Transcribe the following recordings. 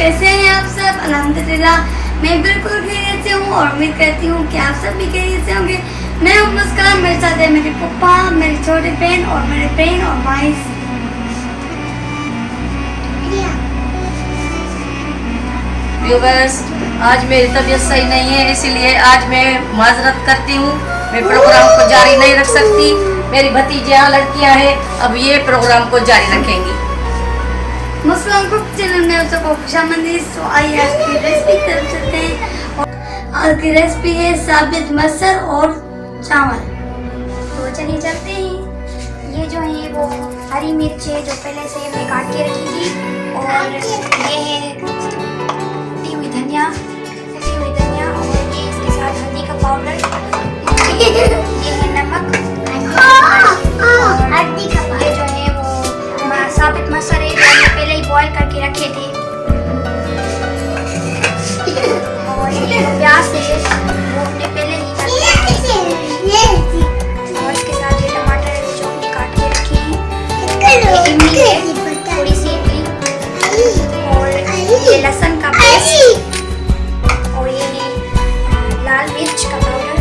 कैसे हैं आप सब? अल्हम्दुलिल्लाह मैं बिल्कुल खैरियत से हूँ और उम्मीद करती हूँ कि आप सब भी खैरियत से होंगे। मैं हूँ मुस्कान, मेरे साथ है मेरे पप्पा, मेरी छोटी बहन और मेरे बहन और भाई। व्यूवर्स, आज मेरी तबीयत सही नहीं है, इसीलिए आज मैं माजरत करती हूँ। मैं प्रोग्राम को जारी नहीं रख सकती। मेरी भतीजियाँ लड़कियाँ हैं, अब ये प्रोग्राम को जारी रखेंगी। मुस्कान कुक चैनल में आप सबको खुशामदीद। तो आइए आज की रेसिपी की तरफ चलते हैं। और आज की रेसिपी है साबित, मसर और चावल। तो चलिए चलते हैं। ये जो है वो हरी मिर्च है जो पहले से मैं काट के रखी थी, और ये है कुटी हुई धनिया और ये इसके साथ हल्दी का पाउडर, ये है नमक, हल्दी का पाउडर। ये जो है वो साबित मसर है जो हमने पहले ही बॉईल करके रखे थे, और ये प्याज है वो हमने पहले ही और इसके साथ ये टमाटर है जो हमने काट के रखे हैं, इमली है थोड़ी सी इमली, और ये लहसुन का पेस्ट, और ये है लाल मिर्च का पाउडर।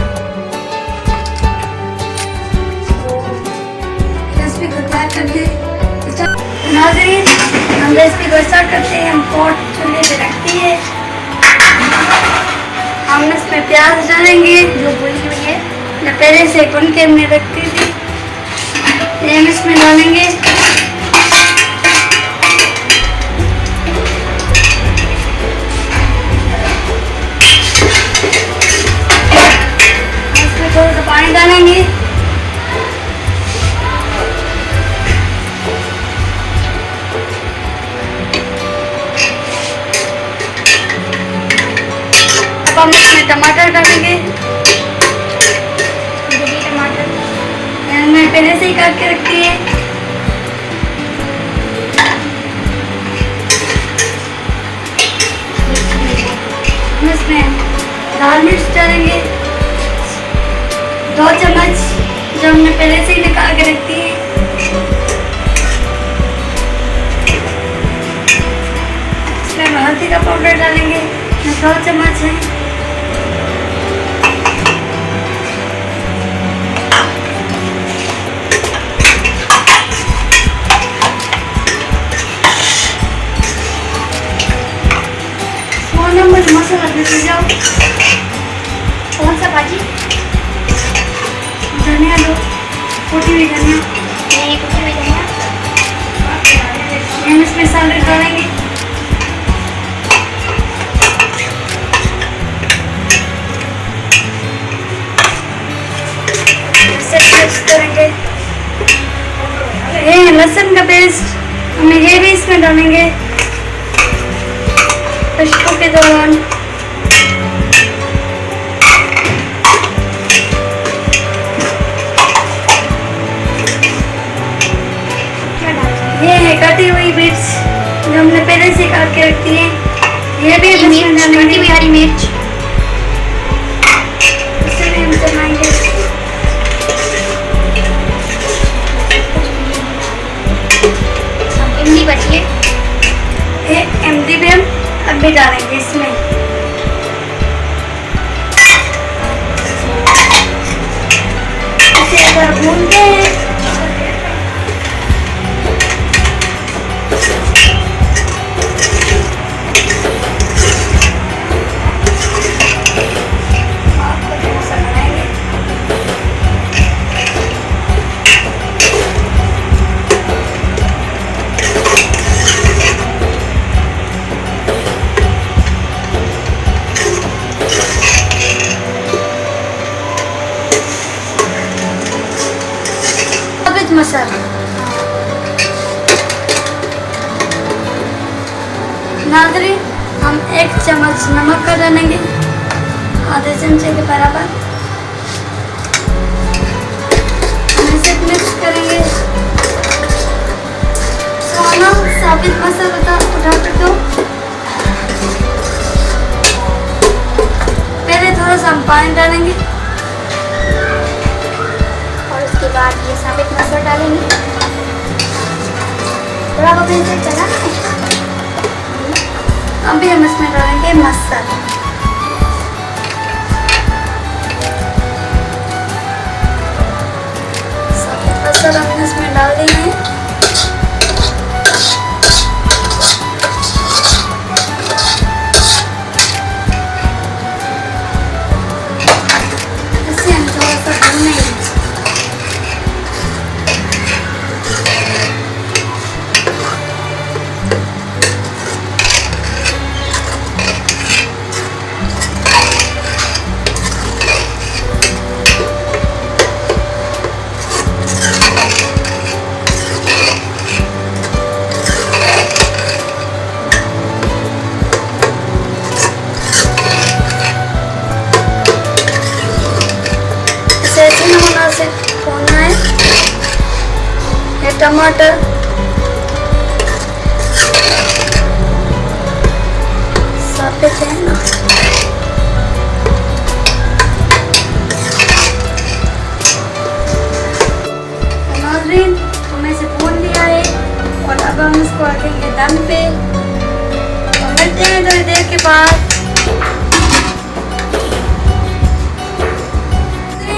रेसिपी को तैयार करके नाज़रीन, हम रेसिपी को स्टार्ट करते हैं। हम पॉट चूल्हे पे रखती है, हम इसमें प्याज डालेंगे जो भुनी हुई है, मैं पहले से भून के हमने रखती थी, ये हम इसमें डालेंगे। इसमें थोड़ा सा पानी डालेंगे। हम इसमें टमाटर डालेंगे, टमाटर मैं पहले से ही काट के रखती है। हम इसमें लाल मिर्च डालेंगे 2 चम्मच जो हमने पहले से ही निकाल के रखती है। इसमें हम हल्दी का पाउडर डालेंगे 2 चम्मच है। नंबर मसाला देते जाओ। कौन सा भाजी? धनिया दो, कुटी हुई धनिया, ये कुटी हुई धनिया, हम इसमें साबित डालेंगे। इसे पेस्ट करेंगे। ये लहसुन का पेस्ट, हम ये भी इसमें डालेंगे खुशबू के दौरान। ये है कटी हुई मिर्च जो हमने पहले से काट के रखती है, ये भी कटी हुई हरी मिर्च, इसे भी हम चलाएंगे। इमली बची है, ये इमली भी हम अभी डालेंगे इसमें। इसे एक बार भूनते हैं। मसर नाज़रीन, हम 1 चम्मच नमक का डालेंगे, आधे चमचे के बराबर। हम इसे मिक्स करेंगे। सोना साबित मसर उठा कर दो। पहले थोड़ा सा हम पानी डालेंगे और उसके बाद ये साबित मसर डालेंगे। थोड़ा बहुत इसे चलाना है। अभी हम इसमें डालेंगे मसर। सफेद मसर हमने इसमें डाल दिए हैं। इसे हम थोड़ा सा भूनेंगे। नमूना से भूनना है। ये टमाटर, साबित है ना, नाज़रीन हमने इसे भून लिया है और अब हम इसको रखेंगे दम पे। तो मिलते हैं थोड़ी देर के बाद।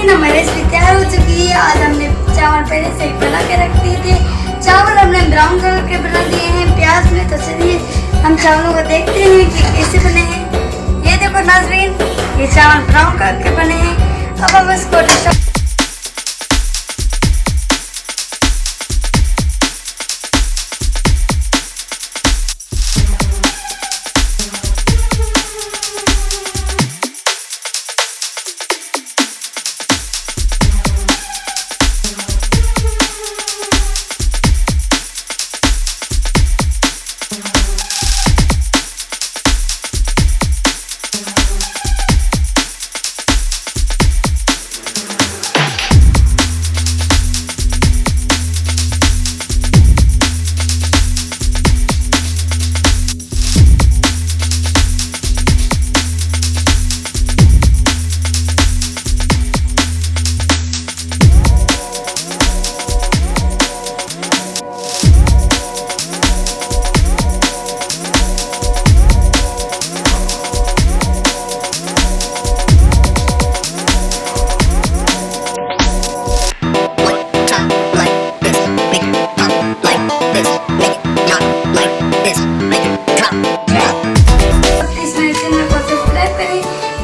हमारी रेसिपी तैयार हो चुकी है। आज हमने चावल पहले से ही बना के रख दिए थे। चावल हमने ब्राउन कलर के बना दिए हैं प्याज में। तो चलिए हम चावलों को देखते हैं कि कैसे बने हैं। ये देखो नाज़रीन, ये चावल ब्राउन कलर के बने हैं। अब हम इसको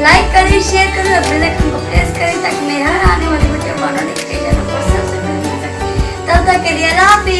लाइक करें, शेयर करें और बेल आइकन को प्रेस करें ताकि मेरे हर आने वाली वीडियो का नोटिफिकेशन आपको सबसे पहले मिल सके। तब तक के लिए अल्लाह हाफिज़।